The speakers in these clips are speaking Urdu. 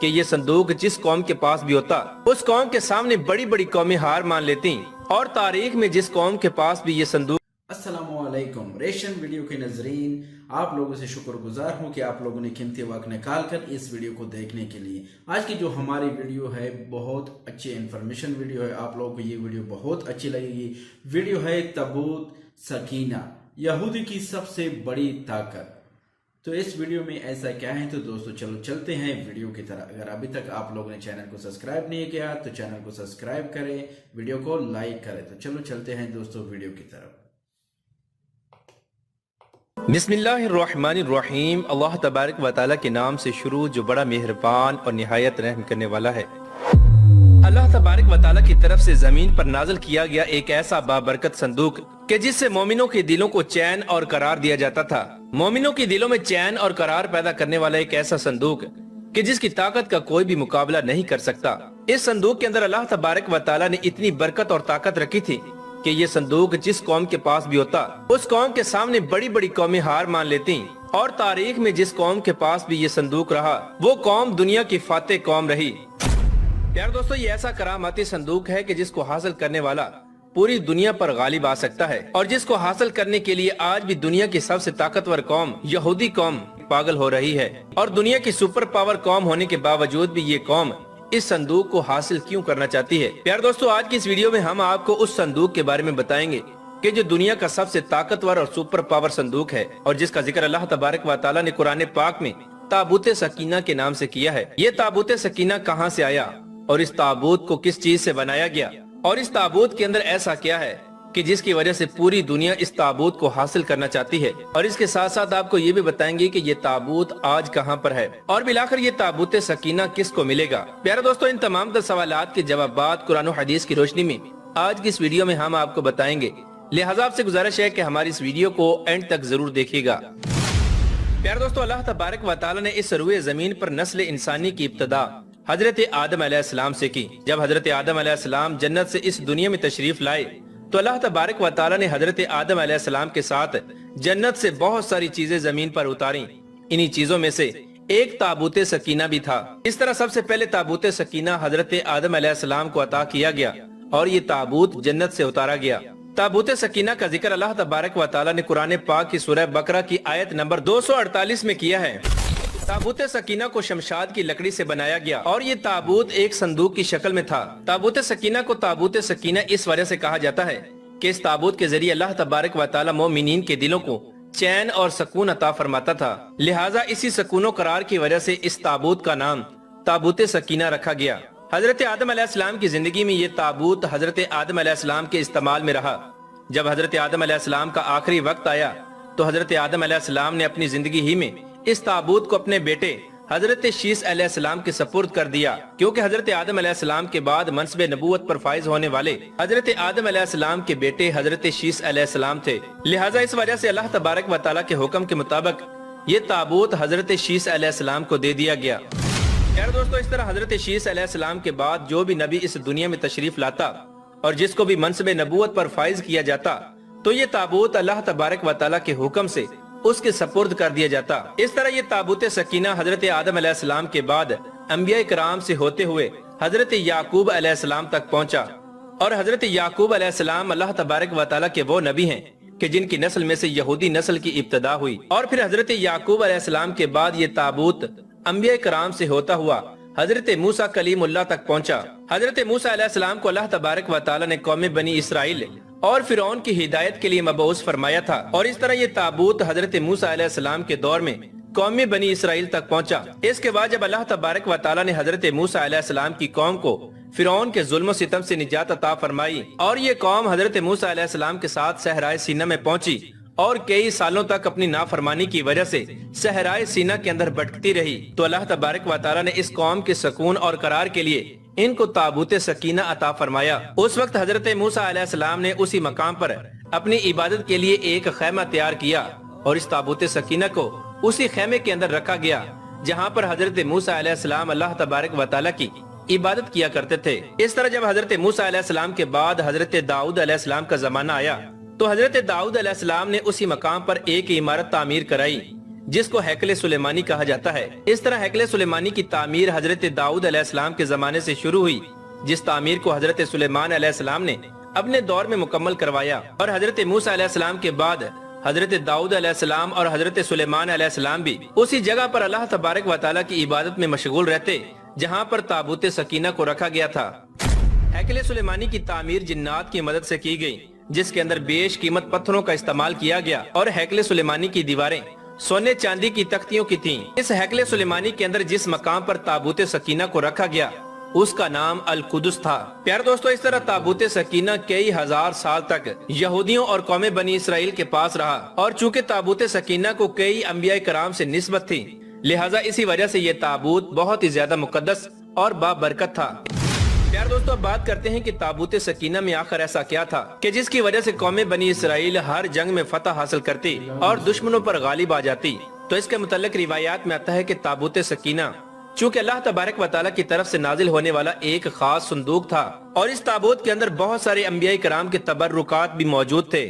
کہ یہ صندوق جس قوم کے پاس بھی ہوتا اس قوم کے سامنے بڑی بڑی قومیں ہار مان لیتی، اور تاریخ میں جس قوم کے پاس بھی یہ صندوق۔ السلام علیکم ریشن ویڈیو کے ناظرین، آپ لوگوں سے شکر گزار ہوں کہ آپ لوگوں نے قیمتی وقت نکال کر اس ویڈیو کو دیکھنے کے لیے۔ آج کی جو ہماری ویڈیو ہے بہت اچھی انفارمیشن ویڈیو ہے، آپ لوگوں کو یہ ویڈیو بہت اچھی لگے گی۔ ویڈیو ہے تابوت سکینہ، یہودی کی سب سے بڑی طاقت۔ تو اس ویڈیو میں ایسا کیا ہے؟ تو دوستو چلو چلتے ہیں ویڈیو کی طرح۔ اگر ابھی تک آپ لوگوں نے چینل کو سبسکرائب نہیں کیا تو چینل کو سبسکرائب کریں، ویڈیو کو لائک کریں۔ تو چلو چلتے ہیں دوستو ویڈیو کی طرف۔ بسم اللہ الرحمن الرحیم، اللہ تبارک و تعالیٰ کے نام سے شروع جو بڑا مہربان اور نہایت رحم کرنے والا ہے۔ اللہ تبارک و تعالیٰ کی طرف سے زمین پر نازل کیا گیا ایک ایسا بابرکت صندوق کہ جس سے مومنوں کے دلوں کو چین اور قرار دیا جاتا تھا۔ مومنوں کے دلوں میں چین اور قرار پیدا کرنے والا ایک ایسا صندوق کہ جس کی طاقت کا کوئی بھی مقابلہ نہیں کر سکتا۔ اس صندوق کے اندر اللہ تبارک و تعالیٰ نے اتنی برکت اور طاقت رکھی تھی کہ یہ صندوق جس قوم کے پاس بھی ہوتا اس قوم کے سامنے بڑی بڑی قومیں ہار مان لیتی، اور تاریخ میں جس قوم کے پاس بھی یہ صندوق رہا وہ قوم دنیا کی فاتح قوم رہی۔ پیارے دوستو، یہ ایسا کراماتی صندوق ہے کہ جس کو حاصل کرنے والا پوری دنیا پر غالب آ سکتا ہے، اور جس کو حاصل کرنے کے لیے آج بھی دنیا کی سب سے طاقتور قوم یہودی قوم پاگل ہو رہی ہے، اور دنیا کی سپر پاور قوم ہونے کے باوجود بھی یہ قوم اس صندوق کو حاصل کیوں کرنا چاہتی ہے۔ پیارے دوستو، آج کی اس ویڈیو میں ہم آپ کو اس صندوق کے بارے میں بتائیں گے کہ جو دنیا کا سب سے طاقتور اور سپر پاور صندوق ہے، اور جس کا ذکر اللہ تبارک و تعالیٰ نے قرآن پاک میں تابوت سکینہ کے نام سے کیا ہے۔ یہ تابوت سکینہ کہاں سے آیا، اور اس تابوت کو کس چیز سے بنایا گیا، اور اس تابوت کے اندر ایسا کیا ہے کہ جس کی وجہ سے پوری دنیا اس تابوت کو حاصل کرنا چاہتی ہے، اور اس کے ساتھ ساتھ آپ کو یہ بھی بتائیں گے کہ یہ تابوت آج کہاں پر ہے، اور بلاخر یہ تابوت سکینہ کس کو ملے گا۔ پیارے دوستو، ان تمام تر سوالات کے جوابات قرآن و حدیث کی روشنی میں آج کی اس ویڈیو میں ہم آپ کو بتائیں گے، لہٰذا آپ سے گزارش ہے کہ ہماری اس ویڈیو کو اینڈ تک ضرور دیکھیے گا۔ پیارے دوستو، اللہ تبارک و تعالیٰ نے اس روئے زمین پر نسل انسانی کی ابتدا حضرت آدم علیہ السلام سے کی۔ جب حضرت آدم علیہ السلام جنت سے اس دنیا میں تشریف لائے تو اللہ تبارک و تعالیٰ نے حضرت آدم علیہ السلام کے ساتھ جنت سے بہت ساری چیزیں زمین پر اتاریں۔ انہی چیزوں میں سے ایک تابوت سکینہ بھی تھا۔ اس طرح سب سے پہلے تابوت سکینہ حضرت آدم علیہ السلام کو عطا کیا گیا، اور یہ تابوت جنت سے اتارا گیا۔ تابوت سکینہ کا ذکر اللہ تبارک و تعالیٰ نے قرآن پاک کی سورہ بقرہ کی آیت نمبر 248 میں کیا ہے۔ تابوت سکینہ کو شمشاد کی لکڑی سے بنایا گیا، اور یہ تابوت ایک صندوق کی شکل میں تھا۔ تابوت سکینہ کو تابوت سکینہ اس وجہ سے کہا جاتا ہے کہ اس تابوت کے ذریعے اللہ تبارک و تعالیٰ مومنین کے دلوں کو چین اور سکون عطا فرماتا تھا، لہٰذا اسی سکون و قرار کی وجہ سے اس تابوت کا نام تابوت سکینہ رکھا گیا۔ حضرت آدم علیہ السلام کی زندگی میں یہ تابوت حضرت آدم علیہ السلام کے استعمال میں رہا۔ جب حضرت آدم علیہ السلام کا آخری وقت آیا تو حضرت آدم علیہ السلام نے اپنی زندگی ہی میں اس تابوت کو اپنے بیٹے حضرت شیس علیہ السلام کے سپرد کر دیا، کیونکہ حضرت آدم علیہ السلام کے بعد منصب نبوت پر فائز ہونے والے حضرت آدم علیہ السلام کے بیٹے حضرت شیس علیہ السلام تھے، لہٰذا اس وجہ سے اللہ تبارک و تعالیٰ کے حکم کے مطابق یہ تابوت حضرت شیس علیہ السلام کو دے دیا گیا۔ یار دوستو، اس طرح حضرت شیس علیہ السلام کے بعد جو بھی نبی اس دنیا میں تشریف لاتا اور جس کو بھی منصب نبوت پر فائز کیا جاتا تو یہ تابوت اللہ تبارک و تعالیٰ کے حکم سے اس کے سپرد کر دیا جاتا۔ اس طرح یہ تابوت سکینہ حضرت آدم علیہ السلام کے بعد انبیاء کرام سے ہوتے ہوئے حضرت یعقوب علیہ السلام تک پہنچا، اور حضرت یعقوب علیہ السلام اللہ تبارک و تعالیٰ کے وہ نبی ہیں کہ جن کی نسل میں سے یہودی نسل کی ابتدا ہوئی، اور پھر حضرت یعقوب علیہ السلام کے بعد یہ تابوت انبیاء کرام سے ہوتا ہوا حضرت موسیٰ کلیم اللہ تک پہنچا۔ حضرت موسیٰ علیہ السلام کو اللہ تبارک و تعالیٰ نے قوم بنی اسرائیل اور فرعون کی ہدایت کے لیے مبعوث فرمایا تھا، اور اس طرح یہ تابوت حضرت موسیٰ علیہ السلام کے دور میں قوم بنی اسرائیل تک پہنچا۔ اس کے بعد جب اللہ تبارک و تعالیٰ نے حضرت موسیٰ علیہ السلام کی قوم کو فرعون کے ظلم و ستم سے نجات عطا فرمائی، اور یہ قوم حضرت موسیٰ علیہ السلام کے ساتھ صحرائے سینا میں پہنچی، اور کئی سالوں تک اپنی نافرمانی کی وجہ سے صحرائے سینا کے اندر بھٹکتی رہی، تو اللہ تبارک و تعالیٰ نے اس قوم کے سکون اور قرار کے لیے ان کو تابوت سکینہ عطا فرمایا۔ اس وقت حضرت موسیٰ علیہ السلام نے اسی مقام پر اپنی عبادت کے لیے ایک خیمہ تیار کیا، اور اس تابوت سکینہ کو اسی خیمے کے اندر رکھا گیا جہاں پر حضرت موسیٰ علیہ السلام اللہ تبارک و تعالیٰ کی عبادت کیا کرتے تھے۔ اس طرح جب حضرت موسیٰ علیہ السلام کے بعد حضرت داؤد علیہ السلام کا زمانہ آیا تو حضرت داؤد علیہ السلام نے اسی مقام پر ایک عمارت تعمیر کرائی جس کو ہیکل سلیمانی کہا جاتا ہے۔ اس طرح ہیکل سلیمانی کی تعمیر حضرت داؤد علیہ السلام کے زمانے سے شروع ہوئی، جس تعمیر کو حضرت سلیمان علیہ السلام نے اپنے دور میں مکمل کروایا، اور حضرت موسیٰ علیہ السلام کے بعد حضرت داؤد علیہ السلام اور حضرت سلیمان علیہ السلام بھی اسی جگہ پر اللہ تبارک و تعالیٰ کی عبادت میں مشغول رہتے جہاں پر تابوت سکینہ کو رکھا گیا تھا۔ ہیکل سلیمانی کی تعمیر جنات کی مدد سے کی گئی، جس کے اندر بیش قیمت پتھروں کا استعمال کیا گیا، اور ہیکل سلیمانی کی دیواریں سونے چاندی کی تختیوں کی تھیں۔ اس ہیکل سلیمانی کے اندر جس مقام پر تابوت سکینہ کو رکھا گیا اس کا نام القدس تھا۔ پیارے دوستو، اس طرح تابوت سکینہ کئی ہزار سال تک یہودیوں اور قوم بنی اسرائیل کے پاس رہا، اور چونکہ تابوت سکینہ کو کئی انبیاء کرام سے نسبت تھی، لہٰذا اسی وجہ سے یہ تابوت بہت ہی زیادہ مقدس اور بابرکت تھا۔ پیارے دوستو، اب بات کرتے ہیں کہ تابوت سکینہ میں آخر ایسا کیا تھا کہ جس کی وجہ سے قوم بنی اسرائیل ہر جنگ میں فتح حاصل کرتی اور دشمنوں پر غالب آ جاتی۔ تو اس کے متعلق روایات میں آتا ہے کہ تابوت سکینہ چونکہ اللہ تبارک و تعالیٰ کی طرف سے نازل ہونے والا ایک خاص صندوق تھا، اور اس تابوت کے اندر بہت سارے انبیاء کرام کے تبرکات بھی موجود تھے،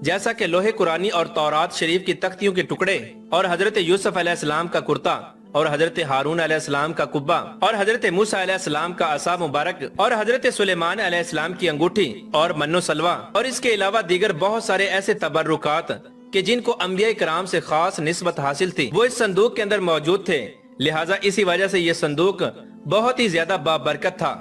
جیسا کہ لوح قرآنی اور تورات شریف کی تختیوں کے ٹکڑے، اور حضرت یوسف علیہ السلام کا کرتا، اور حضرت ہارون علیہ السلام کا قبہ، اور حضرت موسیٰ علیہ السلام کا عصا مبارک، اور حضرت سلیمان علیہ السلام کی انگوٹھی اور من و سلوہ، اور اس کے علاوہ دیگر بہت سارے ایسے تبرکات کہ جن کو انبیاء کرام سے خاص نسبت حاصل تھی، وہ اس صندوق کے اندر موجود تھے۔ لہٰذا اسی وجہ سے یہ صندوق بہت ہی زیادہ بابرکت تھا۔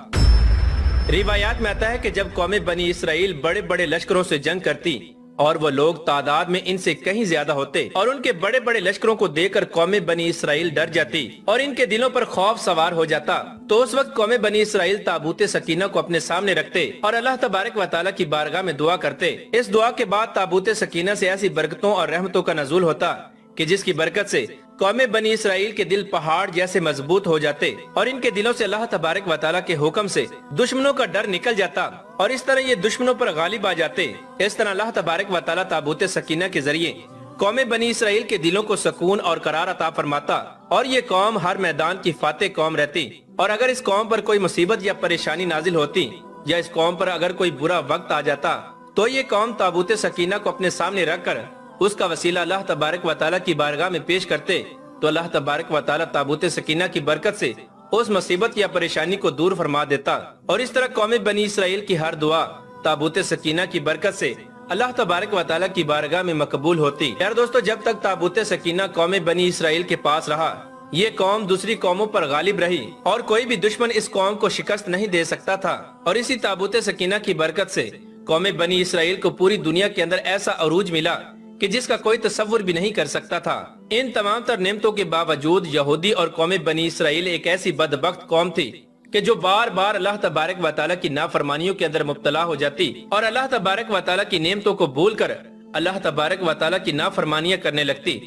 روایات میں آتا ہے کہ جب قوم بنی اسرائیل بڑے بڑے لشکروں سے جنگ کرتی اور وہ لوگ تعداد میں ان سے کہیں زیادہ ہوتے اور ان کے بڑے بڑے لشکروں کو دیکھ کر قوم بنی اسرائیل ڈر جاتی اور ان کے دلوں پر خوف سوار ہو جاتا، تو اس وقت قوم بنی اسرائیل تابوت سکینہ کو اپنے سامنے رکھتے اور اللہ تبارک و تعالیٰ کی بارگاہ میں دعا کرتے۔ اس دعا کے بعد تابوت سکینہ سے ایسی برکتوں اور رحمتوں کا نزول ہوتا کہ جس کی برکت سے قوم بنی اسرائیل کے دل پہاڑ جیسے مضبوط ہو جاتے اور ان کے دلوں سے اللہ تبارک و تعالیٰ کے حکم سے دشمنوں کا ڈر نکل جاتا اور اس طرح یہ دشمنوں پر غالب آ جاتے۔ اس طرح اللہ تبارک و تعالیٰ تابوت سکینہ کے ذریعے قوم بنی اسرائیل کے دلوں کو سکون اور قرار عطا فرماتا اور یہ قوم ہر میدان کی فاتح قوم رہتی، اور اگر اس قوم پر کوئی مصیبت یا پریشانی نازل ہوتی یا اس قوم پر اگر کوئی برا وقت آ جاتا تو یہ قوم تابوت سکینہ کو اپنے سامنے رکھ کر اس کا وسیلہ اللہ تبارک و تعالیٰ کی بارگاہ میں پیش کرتے، تو اللہ تبارک و تعالیٰ تابوت سکینہ کی برکت سے اس مصیبت یا پریشانی کو دور فرما دیتا، اور اس طرح قوم بنی اسرائیل کی ہر دعا تابوت سکینہ کی برکت سے اللہ تبارک و تعالیٰ کی بارگاہ میں مقبول ہوتی۔ یار دوستو، جب تک تابوت سکینہ قوم بنی اسرائیل کے پاس رہا، یہ قوم دوسری قوموں پر غالب رہی اور کوئی بھی دشمن اس قوم کو شکست نہیں دے سکتا تھا، اور اسی تابوت سکینہ کی برکت سے قوم بنی اسرائیل کو پوری دنیا کے اندر ایسا عروج ملا کہ جس کا کوئی تصور بھی نہیں کر سکتا تھا۔ ان تمام تر نعمتوں کے باوجود یہودی اور قوم بنی اسرائیل ایک ایسی بدبخت قوم تھی کہ جو بار بار اللہ تبارک و تعالیٰ کی نافرمانیوں کے اندر مبتلا ہو جاتی اور اللہ تبارک و تعالیٰ کی نعمتوں کو بھول کر اللہ تبارک و تعالیٰ کی نافرمانیاں کرنے لگتی۔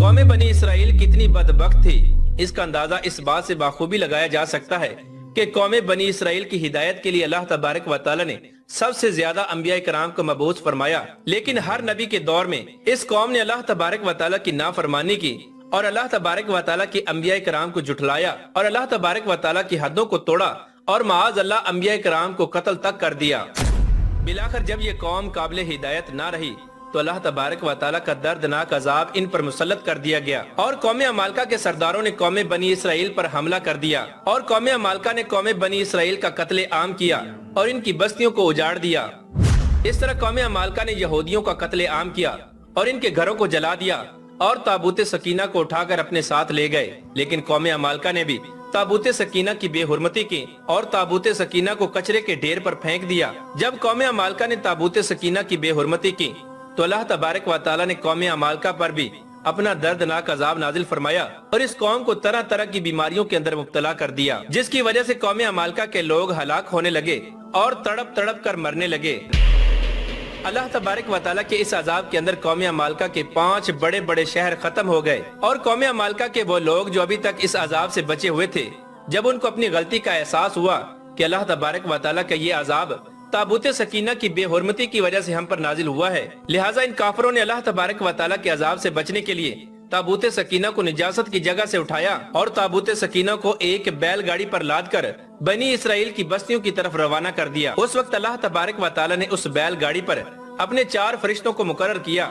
قوم بنی اسرائیل کتنی بدبخت تھی، اس کا اندازہ اس بات سے بخوبی لگایا جا سکتا ہے کہ قوم بنی اسرائیل کی ہدایت کے لیے اللہ تبارک و تعالیٰ نے سب سے زیادہ انبیاء کرام کو مبعوث فرمایا، لیکن ہر نبی کے دور میں اس قوم نے اللہ تبارک و تعالیٰ کی نافرمانی کی اور اللہ تبارک و تعالیٰ کی انبیاء کرام کو جھٹلایا اور اللہ تبارک و تعالیٰ کی حدوں کو توڑا اور معاذ اللہ انبیاء کرام کو قتل تک کر دیا۔ بالآخر جب یہ قوم قابل ہدایت نہ رہی تو اللہ تبارک و تعالیٰ کا دردناک عذاب ان پر مسلط کر دیا گیا، اور قوم عمالقہ کے سرداروں نے قوم بنی اسرائیل پر حملہ کر دیا اور قوم عمالقہ نے قوم بنی اسرائیل کا قتل عام کیا اور ان کی بستیوں کو اجاڑ دیا۔ اس طرح قوم عمالقہ نے یہودیوں کا قتل عام کیا اور ان کے گھروں کو جلا دیا اور تابوت سکینہ کو اٹھا کر اپنے ساتھ لے گئے، لیکن قوم عمالقہ نے بھی تابوت سکینہ کی بے حرمتی کی اور تابوت سکینہ کو کچرے کے ڈھیر پر پھینک دیا۔ جب قوم عمالقہ نے تابوت سکینہ کی بے حرمتی کی تو اللہ تبارک و تعالیٰ نے قوم عمالقہ پر بھی اپنا دردناک عذاب نازل فرمایا اور اس قوم کو طرح طرح کی بیماریوں کے اندر مبتلا کر دیا، جس کی وجہ سے قوم عمالقہ کے لوگ ہلاک ہونے لگے اور تڑپ تڑپ کر مرنے لگے۔ اللہ تبارک و تعالیٰ کے اس عذاب کے اندر قوم عمالقہ کے 5 بڑے بڑے شہر ختم ہو گئے، اور قوم عمالقہ کے وہ لوگ جو ابھی تک اس عذاب سے بچے ہوئے تھے، جب ان کو اپنی غلطی کا احساس ہوا کہ اللہ تبارک و تعالیٰ کا یہ عذاب تابوت سکینہ کی بے حرمتی کی وجہ سے ہم پر نازل ہوا ہے، لہٰذا ان کافروں نے اللہ تبارک و تعالیٰ کے عذاب سے بچنے کے لیے تابوت سکینہ کو نجاست کی جگہ سے اٹھایا اور تابوت سکینہ کو ایک بیل گاڑی پر لاد کر بنی اسرائیل کی بستیوں کی طرف روانہ کر دیا۔ اس وقت اللہ تبارک و تعالیٰ نے اس بیل گاڑی پر اپنے 4 فرشتوں کو مقرر کیا